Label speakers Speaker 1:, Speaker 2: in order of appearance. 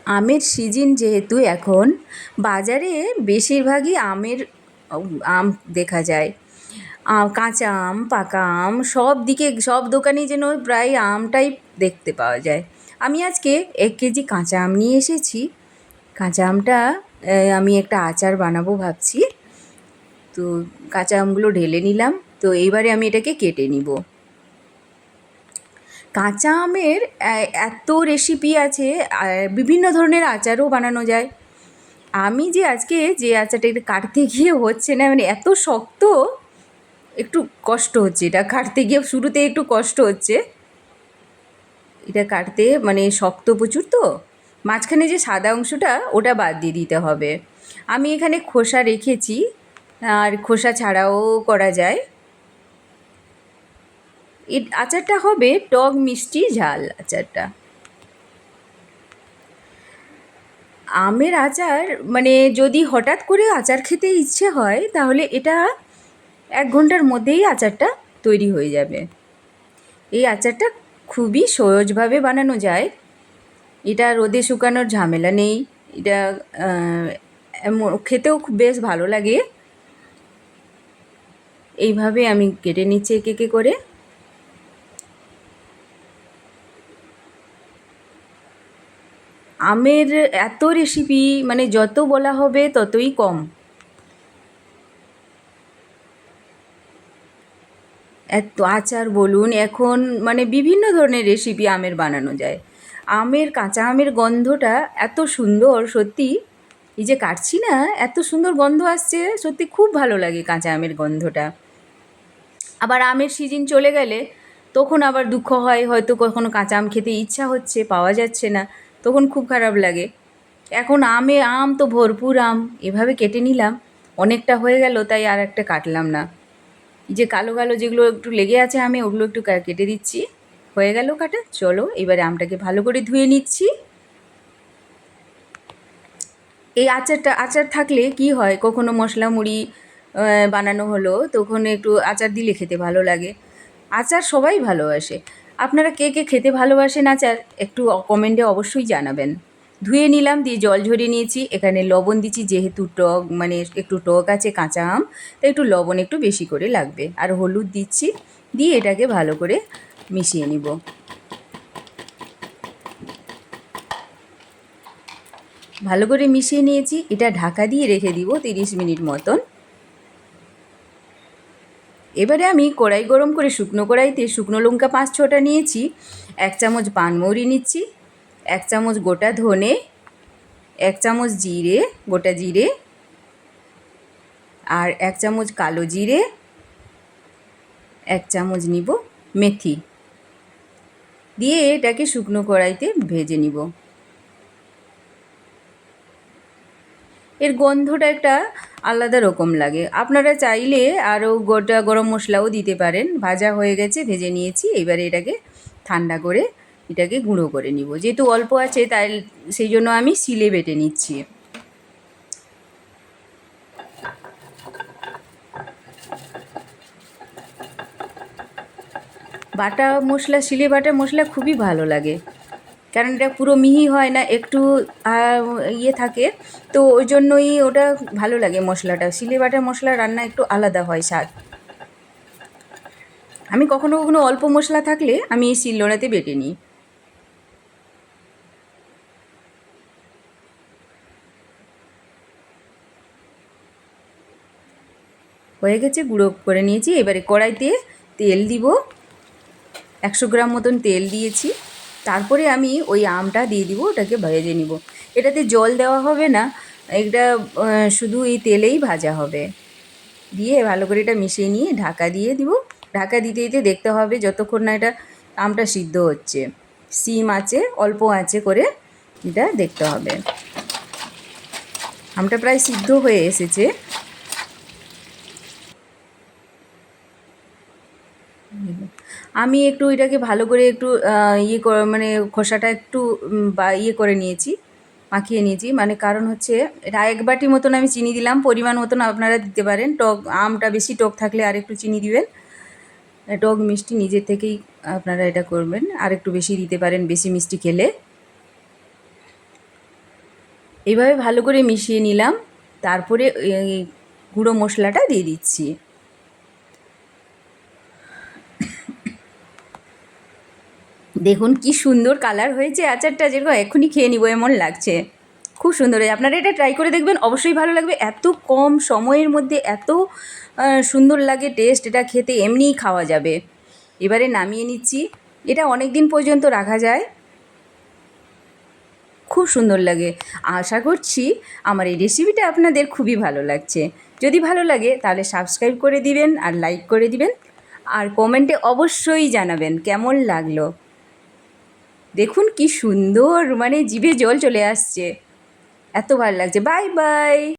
Speaker 1: আমের সিজন যেহেতু এখন বাজারে বেশিরভাগই আম দেখা যায়। কাঁচা আম, পাকা আম সব দিকে সব দোকানেই যেন প্রায় আমটাই দেখতে পাওয়া যায়। আমি আজকে 1 কেজি কাঁচা আম নিয়ে এসেছি। কাঁচা আমটা আমি একটা আচার বানাবো ভাবছি। তো কাঁচা আমগুলো ঢেলে নিলাম। তো এইবারে আমি এটাকে কেটে নিব। কাঁচা আমের এত রেসিপি আছে, বিভিন্ন ধরনের আচারও বানানো যায়। আমি যে আজকে যে আচারটা এটা কাটতে গিয়ে হচ্ছে না, মানে এত শক্ত, একটু কষ্ট হচ্ছে এটা কাটতে গিয়ে, শুরুতে একটু কষ্ট হচ্ছে এটা কাটতে, মানে শক্ত প্রচুর তো। মাঝখানে যে সাদা অংশটা ওটা বাদ দিয়ে দিতে হবে। আমি এখানে খোসা রেখেছি, আর খোসা ছাড়াও করা যায়। এই আচারটা হবে টক মিষ্টি ঝাল আচারটা। আমের আচার মানে যদি হঠাৎ করে আচার খেতে ইচ্ছে হয় তাহলে এটা 1 ঘন্টার মধ্যেই আচারটা তৈরি হয়ে যাবে। এই আচারটা খুবই সহজভাবে বানানো যায়। এটা রোদে শুকানোর ঝামেলা নেই। এটা খেতেও খুব বেশ ভালো লাগে। এইভাবে আমি কেটে নিচ্ছি একে একে করে। আমের এত রেসিপি, মানে যত বলা হবে ততই কম। এত আচার বলুন, এখন মানে বিভিন্ন ধরনের রেসিপি আমের বানানো যায়। কাঁচা আমের গন্ধটা এত সুন্দর, সত্যি এই যে কাটছি না, এত সুন্দর গন্ধ আসছে, সত্যি খুব ভালো লাগে কাঁচা আমের গন্ধটা। আবার আমের সিজন চলে গেলে তখন আবার দুঃখ হয়, হয়তো কখনো কাঁচা আম খেতে ইচ্ছা হচ্ছে, পাওয়া যাচ্ছে না, তখন খুব খারাপ লাগে। এখন আম তো ভরপুর আম, এভাবে কেটে নিলাম, অনেকটা হয়ে গেল তাই আর একটা কাটলাম না। এই যে কালো কালো যেগুলো একটু লেগে আছে আমে, ওগুলো একটু কেটে দিচ্ছি। হয়ে গেল কাটা। চলো এবারে আমটাকে ভালো করে ধুয়ে নিচ্ছি। এই আচার থাকলে কি হয়, কখনো মশলা মুড়ি বানানো হলো, তখন একটু আচার দিলে খেতে ভালো লাগে। আচার সবাই ভালোবাসে। আপনারা কে কে খেতে ভালোবাসেন আচার, একটু কমেন্টে অবশ্যই জানাবেন। ধুয়ে নিলাম, দিয়ে জল ঝরিয়ে নিয়েছি। এখানে লবণ দিচ্ছি, যেহেতু টক, মানে একটু টক আছে কাঁচা আম, তাই একটু লবণ একটু বেশি করে লাগবে। আর হলুদ দিচ্ছি, দিয়ে এটাকে ভালো করে মিশিয়ে নিব। ভালো করে মিশিয়ে নিয়েছি, এটা ঢাকা দিয়ে রেখে দিব 30 মিনিট মতন। এবারে আমি কড়াই গরম করে শুকনো কড়াইতে শুকনো লঙ্কা 5-6টা নিয়েছি, 1 চামচ পানমৌরি নিচ্ছি, 1 চামচ গোটা ধনে, 1 চামচ জিরে, গোটা জিরে, আর 1 চামচ কালো জিরে, 1 চামচ নিব মেথি, দিয়ে এটাকে শুকনো কড়াইতে ভেজে নিব। এর গন্ধটা একটা আলাদা রকম লাগে। আপনারা চাইলে আরও গোটা গরম মশলাও দিতে পারেন। ভাজা হয়ে গেছে, ভেজে নিয়েছি। এবারে এটাকে ঠান্ডা করে এটাকে গুঁড়ো করে নিব। যেহেতু অল্প আছে তাই সেই জন্য আমি শিলে বেটে নিচ্ছি। শিলে বাটা মশলা খুবই ভালো লাগে, কারণ এটা পুরো মিহি হয় না, একটু ইয়ে থাকে, তো ওই জন্যই ওটা ভালো লাগে মশলাটা। শিলে বাটা মশলা রান্না একটু আলাদা হয় স্বাদ। আমি কখনো কখনো অল্প মশলা থাকলে আমি এই শিলনোড়াতে বেটে নিই। হয়ে গেছে, গুঁড়ো করে নিয়েছি। এবারে কড়াইতে তেল দিব, 100 গ্রাম মতন তেল দিয়েছি। তারপরে আমি ওই আমটা দিয়ে দিব, ওটাকে ভেজে নিব। এটাতে জল দেওয়া হবে না, এটা শুধু এই তেলেই ভাজা হবে। দিয়ে ভালো করে এটা মিশিয়ে নিয়ে ঢাকা দিয়ে দিব। ঢাকা দিতে দিতে দেখতে হবে যতক্ষণ না এটা আমটা সিদ্ধ হচ্ছে, সিম আছে অল্প আঁচে করে এটা দেখতে হবে। আমটা প্রায় সিদ্ধ হয়ে এসেছে। আমি একটু এটাকে ভালো করে একটু মানে খোসাটা একটু ইয়ে করে নিয়েছি, মাখিয়ে নিয়েছি। মানে কারণ হচ্ছে এটা 1 বাটি মতন আমি চিনি দিলাম, পরিমাণ মতন আপনারা দিতে পারেন। আমটা বেশি টক থাকলে আর একটু চিনি দিবেন। টক মিষ্টি নিজের থেকেই আপনারা এটা করবেন, আর একটু বেশি দিতে পারেন বেশি মিষ্টি খেলে। এইভাবে ভালো করে মিশিয়ে নিলাম। তারপরে এই গুঁড়ো মশলাটা দিয়ে দিচ্ছি। দেখুন কি সুন্দর কালার হয়েছে আচারটা, যেরকম এক্ষুনি খেয়ে নিব এমন লাগছে। খুব সুন্দর হয়েছে। আপনারা এটা ট্রাই করে দেখবেন, অবশ্যই ভালো লাগবে। এত কম সময়ের মধ্যে এত সুন্দর লাগে টেস্ট, এটা খেতে এমনিই খাওয়া যাবে। এবারে নামিয়ে নিচ্ছি। এটা অনেক দিন পর্যন্ত রাখা যায়, খুব সুন্দর লাগে। আশা করছি আমার এই রেসিপিটা আপনাদের খুবই ভালো লাগছে। যদি ভালো লাগে তাহলে সাবস্ক্রাইব করে দিবেন আর লাইক করে দিবেন, আর কমেন্টে অবশ্যই জানাবেন কেমন লাগলো। দেখুন কি সুন্দর, মানে জিভে জল চলে আসছে, এত ভালো লাগছে। Bye bye.